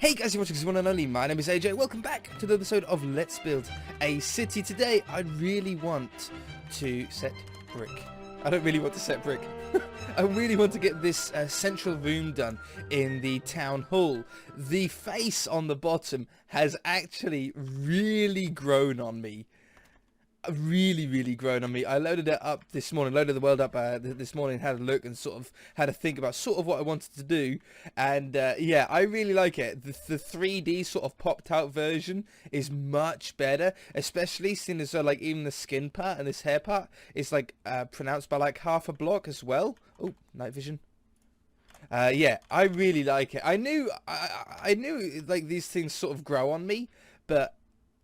Hey guys, you're watching this one and only. My name is AJ. Welcome back to the episode of Let's Build a City. Today, I really want to set brick. I don't really want to set brick. I really want to get this central room done in the town hall. The face on the bottom has actually really grown on me. Really grown on me. I loaded it up this morning, loaded the world up this morning, had a look and sort of had a think about sort of what I wanted to do, and yeah, I really like it. The 3D sort of popped out version is much better, especially seeing as though like even the skin part and this hair part is like pronounced by like half a block as well. Oh, night vision. Yeah, I really like it. I knew like these things sort of grow on me, but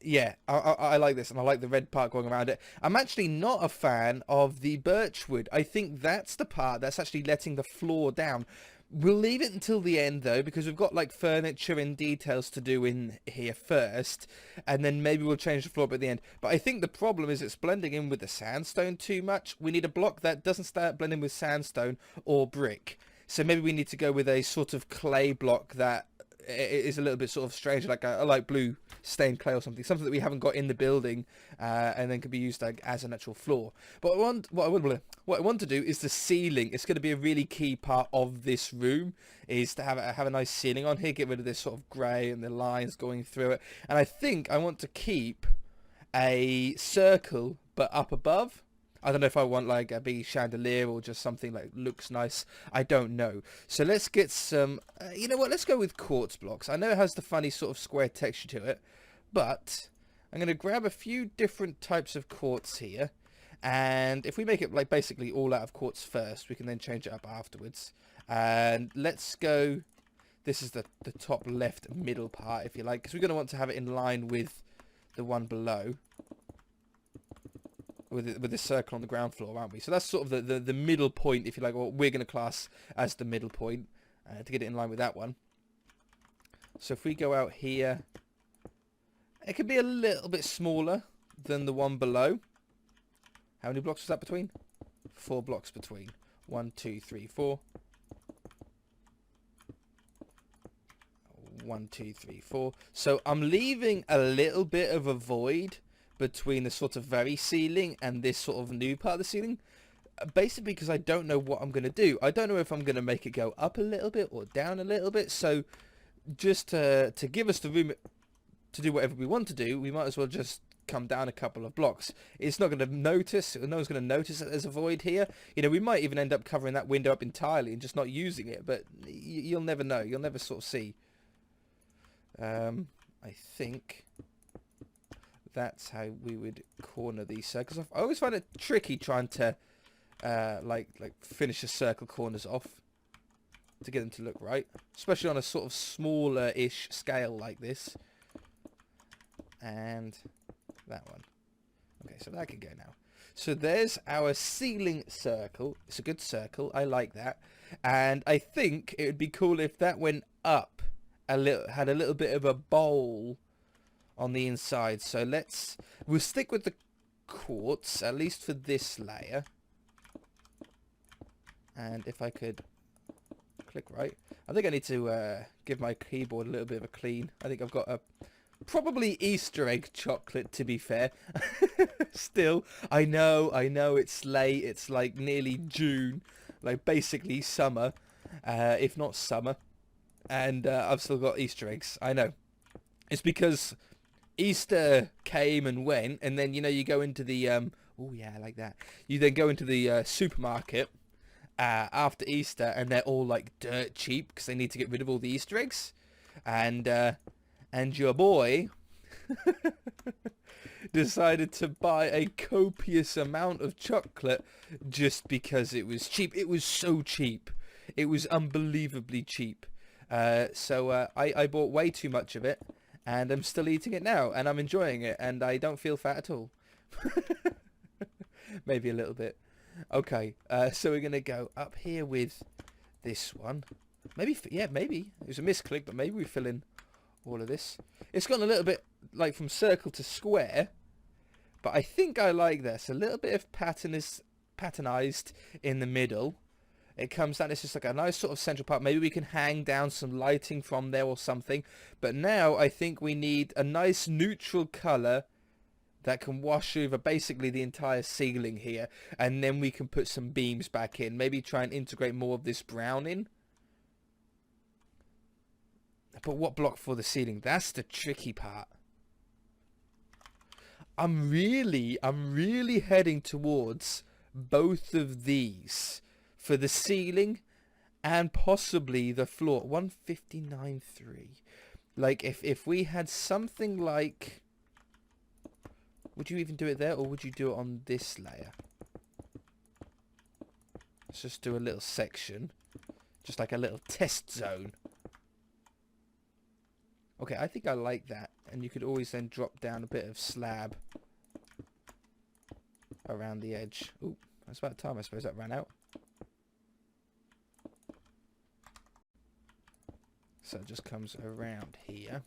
yeah, I like this, and I like the red part going around it. I'm actually not a fan of the birchwood. I think that's the part that's actually letting the floor down. We'll leave it until the end, though, because we've got, like, furniture and details to do in here first, and then maybe we'll change the floor at the end. But I think the problem is it's blending in with the sandstone too much. We need a block that doesn't start blending with sandstone or brick. So maybe we need to go with a sort of clay block that is a little bit sort of strange, like a light blue stained clay or something that we haven't got in the building, and then could be used like as a natural floor. But what I want to do is the ceiling. It's going to be a really key part of this room, is to have a nice ceiling on here, get rid of this sort of grey and the lines going through it. And I think I want to keep a circle but up above. I don't know if I want like a big chandelier or just something like looks nice. I don't know. So let's get some, you know what, let's go with quartz blocks. I know it has the funny sort of square texture to it, but I'm going to grab a few different types of quartz here. And if we make it like basically all out of quartz first, we can then change it up afterwards. And let's go, this is the top left middle part, if you like, because we're going to want to have it in line with the one below. With the circle on the ground floor, aren't we? So that's sort of the middle point, if you like, what we're going to class as the middle point, to get it in line with that one. So if we go out here, it could be a little bit smaller than the one below. How many blocks was that between? 4 blocks between. 1, 2, 3, 4. 1, 2, 3, 4. So I'm leaving a little bit of a void between the sort of very ceiling and this sort of new part of the ceiling, basically because I don't know what I'm going to do. I don't know if I'm going to make it go up a little bit or down a little bit, so just to give us the room to do whatever we want to do, we might as well just come down a couple of blocks. It's not going to notice, no one's going to notice that there's a void here. You know, we might even end up covering that window up entirely and just not using it, but you'll never know. You'll never sort of see. I think that's how we would corner these circles off. I always find it tricky trying to like finish the circle corners off to get them to look right, especially on a sort of smaller-ish scale like this. And that one. Okay, so that can go now. So there's our ceiling circle. It's a good circle. I like that. And I think it would be cool if that went up a little, had a little bit of a bowl on the inside. So we'll stick with the quartz, at least for this layer. And if I could click right, I think I need to give my keyboard a little bit of a clean. I think I've got a probably Easter egg chocolate, to be fair. Still, I know it's late, it's like nearly June, like basically summer, if not summer, and I've still got Easter eggs. I know. It's because Easter came and went, and then, you know, you go into the oh yeah, I like that. You then go into the supermarket after Easter, and they're all like dirt cheap because they need to get rid of all the Easter eggs, and your boy decided to buy a copious amount of chocolate just because it was cheap. It was so cheap. It was unbelievably cheap. So I bought way too much of it. And I'm still eating it now, and I'm enjoying it, and I don't feel fat at all. Maybe a little bit. Okay, so we're going to go up here with this one. Maybe, yeah, maybe. It was a misclick, but maybe we fill in all of this. It's gone a little bit, like, from circle to square, but I think I like this. A little bit of patternized in the middle. It comes down, it's just like a nice sort of central part. Maybe we can hang down some lighting from there or something. But now I think we need a nice neutral colour that can wash over basically the entire ceiling here. And then we can put some beams back in. Maybe try and integrate more of this brown in. But what block for the ceiling? That's the tricky part. I'm really heading towards both of these for the ceiling and possibly the floor. 159.3. Like if we had something like, would you even do it there, or would you do it on this layer? Let's just do a little section, just like a little test zone. Okay, I think I like that. And you could always then drop down a bit of slab around the edge. Ooh, that's about time, I suppose that ran out. So it just comes around here.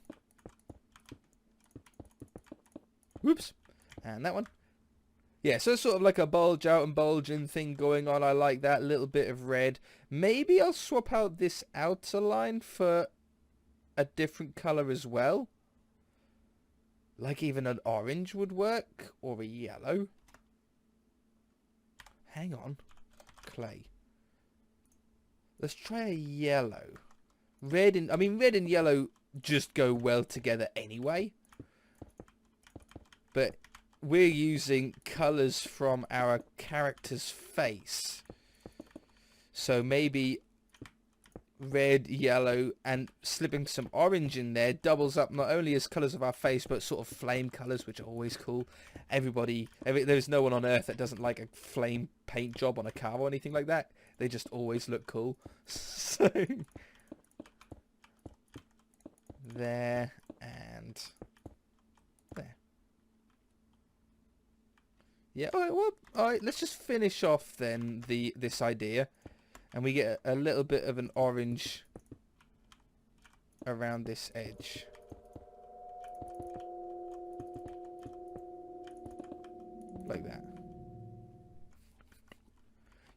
Whoops. And that one. Yeah, so it's sort of like a bulge out and bulge in thing going on. I like that. Little bit of red. Maybe I'll swap out this outer line for a different colour as well. Like even an orange would work. Or a yellow. Hang on. Clay. Let's try a yellow. Red and yellow just go well together anyway. But we're using colours from our character's face. So maybe red, yellow, and slipping some orange in there doubles up not only as colours of our face, but sort of flame colours, which are always cool. There's no one on earth that doesn't like a flame paint job on a car or anything like that. They just always look cool. So there and there. Yeah, alright, let's just finish off then this idea. And we get a little bit of an orange around this edge. Like that.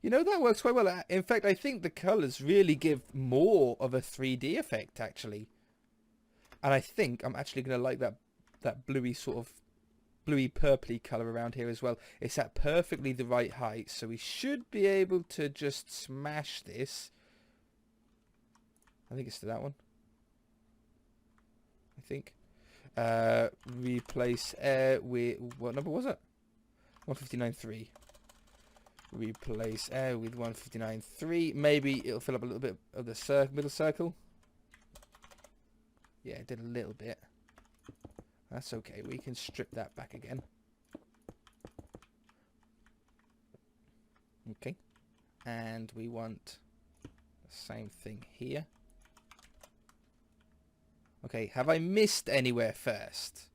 You know, that works quite well. In fact, I think the colours really give more of a 3D effect, actually. And I think I'm actually going to like that bluey sort of bluey purpley colour around here as well. It's at perfectly the right height, so we should be able to just smash this. I think it's to that one. I think. Replace air with, what number was it? 159.3. Replace air with 159.3. Maybe it'll fill up a little bit of the middle circle. Yeah, it did a little bit. That's okay. We can strip that back again. Okay. And we want the same thing here. Okay, have I missed anywhere first?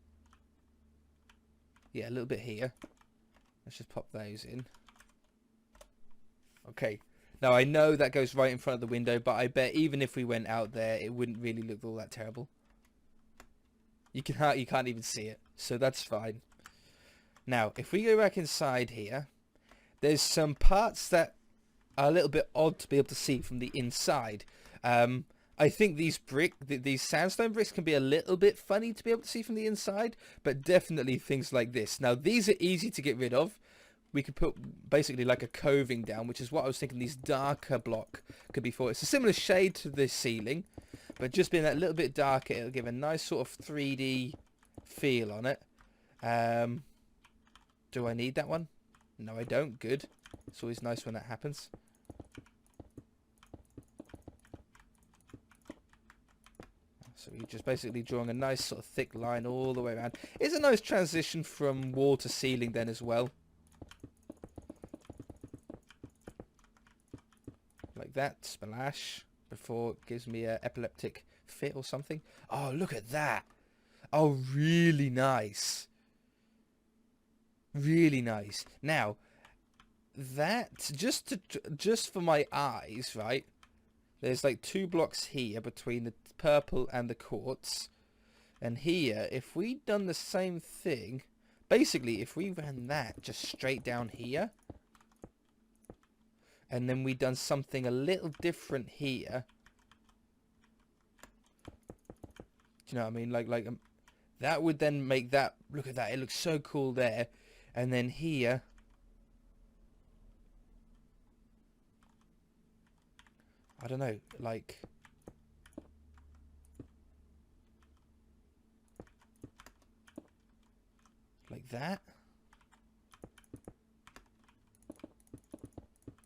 Yeah, a little bit here. Let's just pop those in. Okay. Now, I know that goes right in front of the window, but I bet even if we went out there, it wouldn't really look all that terrible. You can't even see it, so that's fine. Now, if we go back inside here, there's some parts that are a little bit odd to be able to see from the inside. I think these sandstone bricks can be a little bit funny to be able to see from the inside, but definitely things like this. Now, these are easy to get rid of. We could put basically like a coving down, which is what I was thinking these darker block could be for. It's a similar shade to the ceiling, but just being that little bit darker, it'll give a nice sort of 3D feel on it. Do I need that one? No, I don't. Good. It's always nice when that happens. So you're just basically drawing a nice sort of thick line all the way around. It's a nice transition from wall to ceiling then as well. Like that, splash, before it gives me an epileptic fit or something. Oh, look at that. Oh, really nice. Really nice. Now, that, just for my eyes, right? There's like 2 blocks here between the purple and the quartz. And here, if we'd done the same thing, basically, if we ran that just straight down here, and then we done something a little different here. Do you know what I mean? Like that would then make that, look at that, it looks so cool there. And then here, I don't know, like that.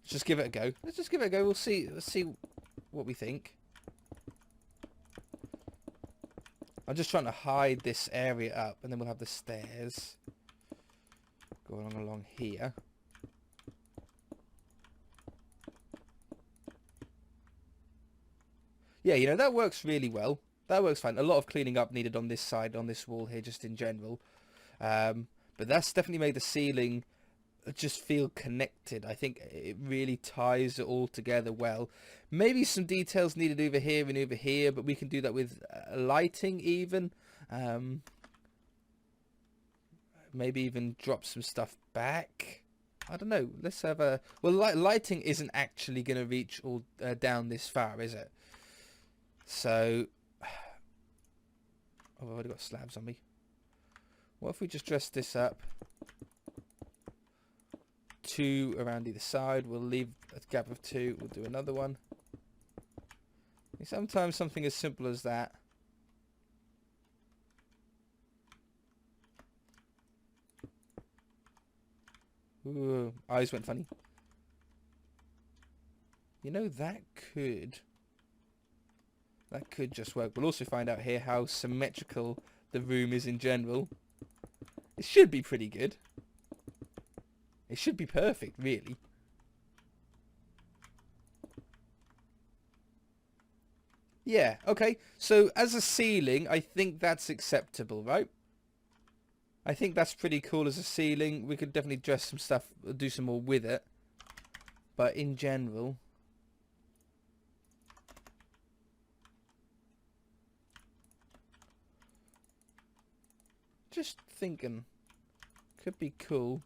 Let's just give it a go. Let's just give it a go. Let's see what we think. I'm just trying to hide this area up, and then we'll have the stairs going along here. Yeah, you know, that works really well. That works fine. A lot of cleaning up needed on this side, on this wall here, just in general. But that's definitely made the ceiling just feel connected. I think it really ties it all together well. Maybe some details needed over here and over here, but we can do that with lighting even. Maybe even drop some stuff back. I don't know. Let's have a... Well, lighting isn't actually going to reach all down this far, is it? So... Oh, I've already got slabs on me. What if we just dress this up? 2 around either side. We'll leave a gap of 2. We'll do another one. Sometimes something as simple as that. Ooh, eyes went funny. You know, that could just work. We'll also find out here how symmetrical the room is in general. It should be pretty good. It should be perfect, really. Yeah, okay. So, as a ceiling, I think that's acceptable, right? I think that's pretty cool as a ceiling. We could definitely dress some stuff, do some more with it. But in general... Just thinking. Could be cool.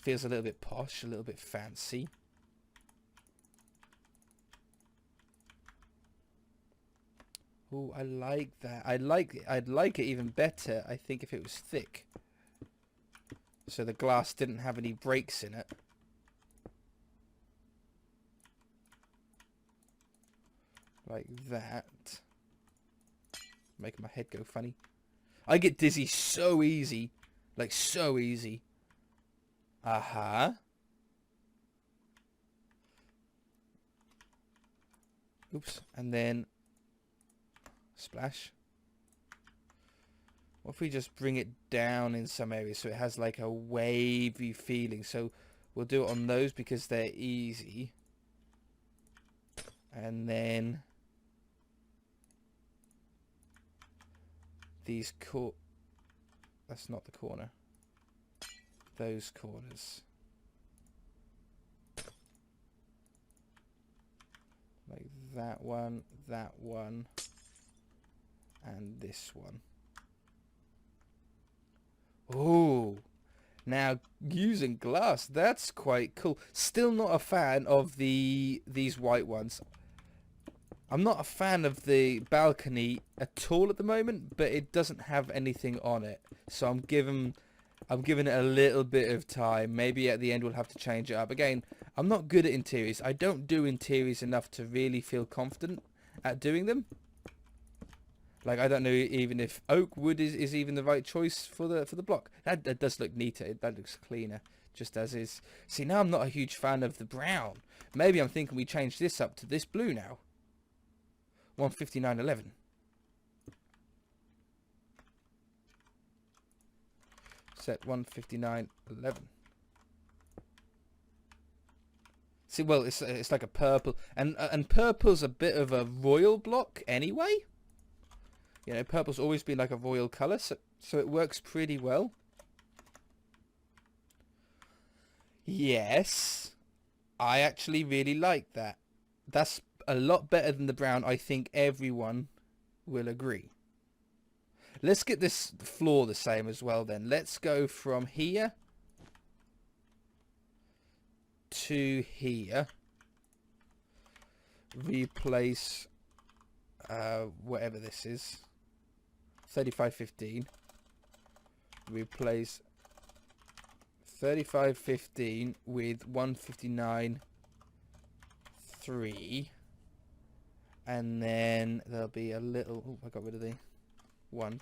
Feels a little bit posh, a little bit fancy. Oh, I like that. I'd like it even better, I think, if it was thick. So the glass didn't have any breaks in it. Like that. Making my head go funny. I get dizzy so easy. Like, so easy. Oops. And then... Splash. What if we just bring it down in some areas so it has like a wavy feeling? So we'll do it on those because they're easy. And then these that's not the corner. Those corners. Like that one, and this one. Oh, now using glass, that's quite cool. Still not a fan of these white ones. I'm not a fan of the balcony at all at the moment, but it doesn't have anything on it, so I'm giving it a little bit of time. Maybe at the end we'll have to change it up. Again, I'm not good at interiors. I don't do interiors enough to really feel confident at doing them. Like, I don't know even if oak wood is even the right choice for the block. That does look neater. That looks cleaner, just as is. See, now I'm not a huge fan of the brown. Maybe I'm thinking we change this up to this blue now. 159.11. Set 159.11. See, well, it's like a purple, and purple's a bit of a royal block anyway. You know, purple's always been like a royal colour, so it works pretty well. Yes, I actually really like that. That's a lot better than the brown. I think everyone will agree. Let's get this floor the same as well then. Let's go from here 2 here. Replace whatever this is. 3515. Replace 3515 with 159 3, and then there'll be a little. Oh, I got rid of the one.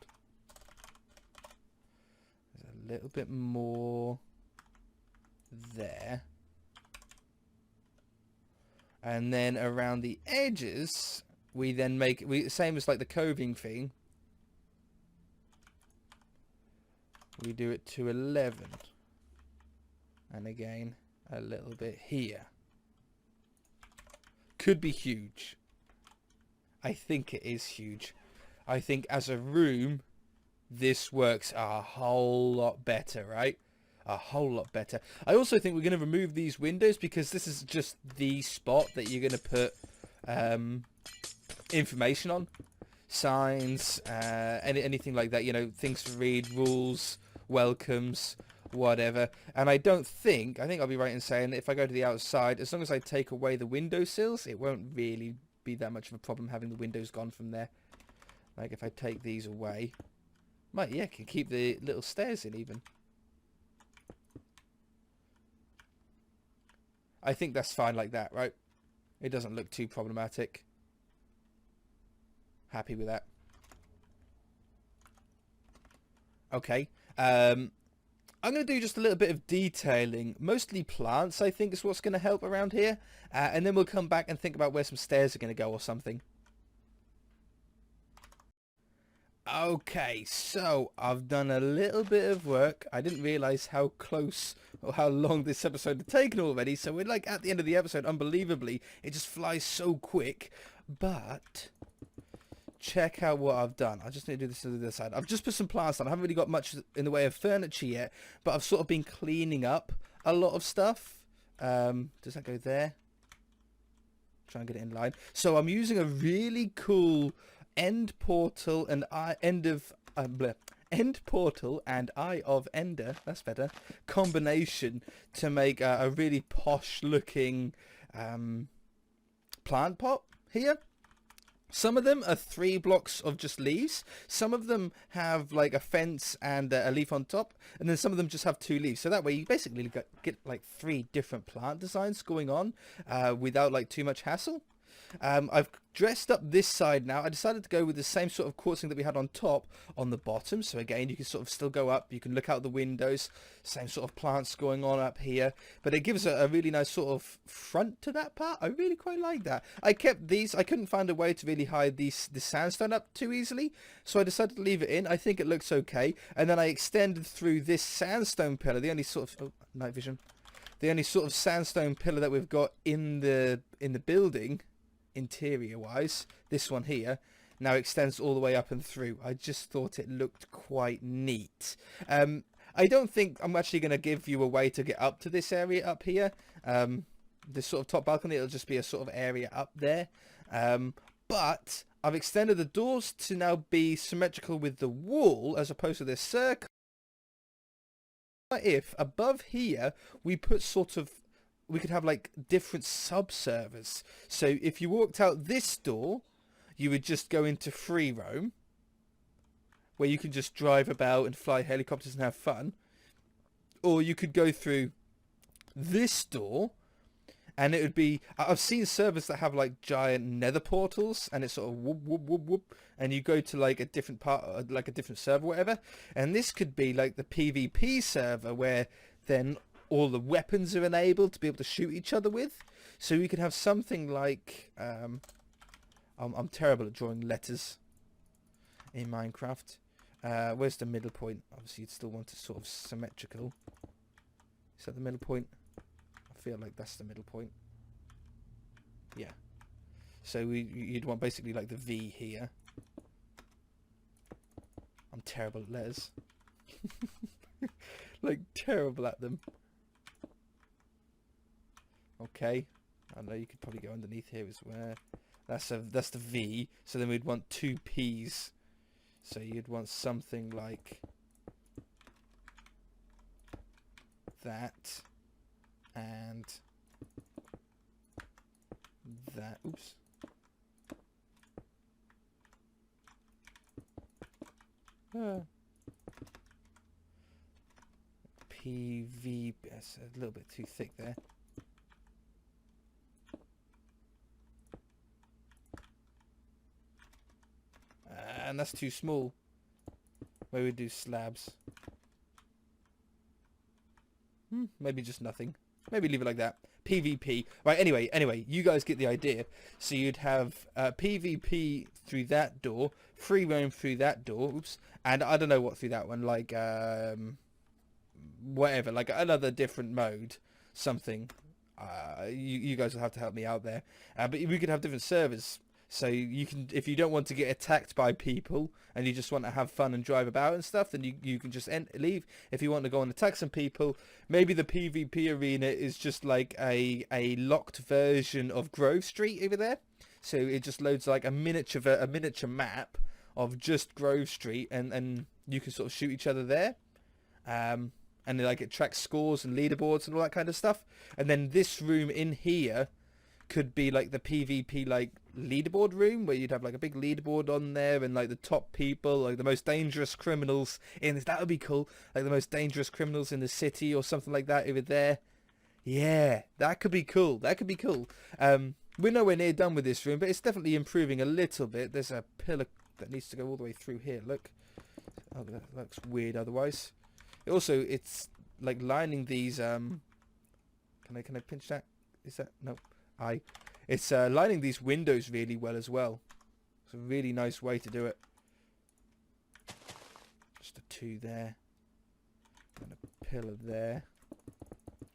There's a little bit more there, and then around the edges we then make same as like the coving thing. We do it to 11, and again a little bit here. Could be huge. I think it is huge. I think as a room this works a whole lot better, right? A whole lot better. I also think we're going to remove these windows because this is just the spot that you're going to put information on. Signs, anything like that, you know, things to read, rules, welcomes, whatever. And I think I'll be right in saying that if I go to the outside, as long as I take away the windowsills, it won't really be that much of a problem having the windows gone from there. Like if I take these away, can keep the little stairs in even. I think that's fine like that, right? It doesn't look too problematic. Happy with that. Okay. I'm going to do just a little bit of detailing. Mostly plants, I think, is what's going to help around here. And then we'll come back and think about where some stairs are going to go or something. Okay, so I've done a little bit of work. I didn't realise how close or how long this episode had taken already. So we're like at the end of the episode, unbelievably. It just flies so quick. But check out what I've done. I just need to do this to the other side. I've just put some plants on. I haven't really got much in the way of furniture yet, but I've sort of been cleaning up a lot of stuff. Does that go there? Try and get it in line. So I'm using a really cool end portal and end portal and Eye of Ender, that's better, combination to make a really posh looking plant pot here. Some of them are 3 blocks of just leaves. Some of them have like a fence and a leaf on top. And then some of them just have 2 leaves. So that way you basically get like 3 different plant designs going on without like too much hassle. I've dressed up this side now. I decided to go with the same sort of quartzing that we had on top on the bottom. So again, you can sort of still go up. You can look out the windows. Same sort of plants going on up here. But it gives a really nice sort of front to that part. I really quite like that. I kept these. I couldn't find a way to really hide the sandstone up too easily. So I decided to leave it in. I think it looks okay. And then I extended through this sandstone pillar. The only sort of... Oh, night vision. The only sort of sandstone pillar that we've got in the building, interior wise, this one here, now extends all the way up and through. I just thought it looked quite neat. I don't think I'm actually going to give you a way to get up to this area up here. This sort of top balcony, it'll just be a sort of area up there. But I've extended the doors to now be symmetrical with the wall as opposed to this circle. If above here we put sort of, we could have like different sub-servers. So if you walked out this door, you would just go into free roam, where you can just drive about and fly helicopters and have fun. Or you could go through this door, and it would be... I've seen servers that have like giant nether portals, and it's sort of whoop, whoop, whoop, whoop, and you go to like a different part, like a different server, whatever. And this could be like the PvP server, where then all the weapons are enabled to be able to shoot each other with. So we could have something like... I'm terrible at drawing letters in Minecraft. Where's the middle point? Obviously, you'd still want it sort of symmetrical. Is that the middle point? I feel like that's the middle point. Yeah. So you'd want basically like the V here. I'm terrible at letters. Like, terrible at them. Okay. I know you could probably go underneath here as well. That's the V. So then we'd want 2 P's. So you'd want something like that and that. Oops. PV, that's a little bit too thick there. And that's too small. Maybe we do slabs. Maybe just nothing. Maybe leave it like that. PvP. Right, anyway, you guys get the idea. So you'd have PvP through that door, free roam through that door, oops, and I don't know what through that one, like, whatever, like another different mode, something. You guys will have to help me out there. But we could have different servers. So you can, if you don't want to get attacked by people and you just want to have fun and drive about and stuff, then you can just leave. If you want to go and attack some people, maybe the PvP arena is just like a locked version of Grove Street over there. So it just loads like a miniature map of just Grove Street, and you can sort of shoot each other there. And like it tracks scores and leaderboards and all that kind of stuff. And then this room in here could be like the PvP like leaderboard room, where you'd have like a big leaderboard on there, and like the top people, like the most dangerous criminals in this. That would be cool, like the most dangerous criminals in the city or something like that over there. Yeah, that could be cool. That could be cool. We're nowhere near done with this room, but it's definitely improving a little bit. There's a pillar that needs to go all the way through here. Look, oh, that looks weird otherwise. Also, it's like lining these. Can I pinch that? Is that no? It's lining these windows really well as well. It's a really nice way to do it. Just a 2 there. And a pillar there.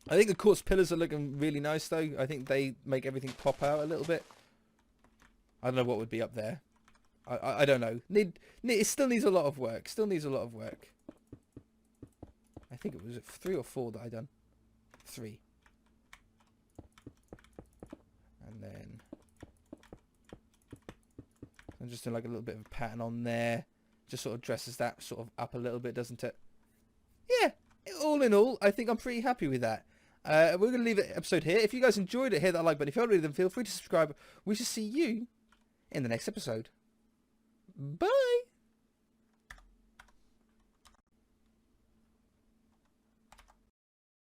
I think the quartz pillars are looking really nice though. I think they make everything pop out a little bit. I don't know what would be up there. I don't know. It still needs a lot of work. Still needs a lot of work. I think it was 3 or 4 that I done. 3. And then I'm just doing like a little bit of a pattern on there. Just sort of dresses that sort of up a little bit, doesn't it? Yeah, all in all, I think I'm pretty happy with that. We're going to leave the episode here. If you guys enjoyed it, hit that like button. If you haven't, then feel free to subscribe. We shall see you in the next episode. Bye!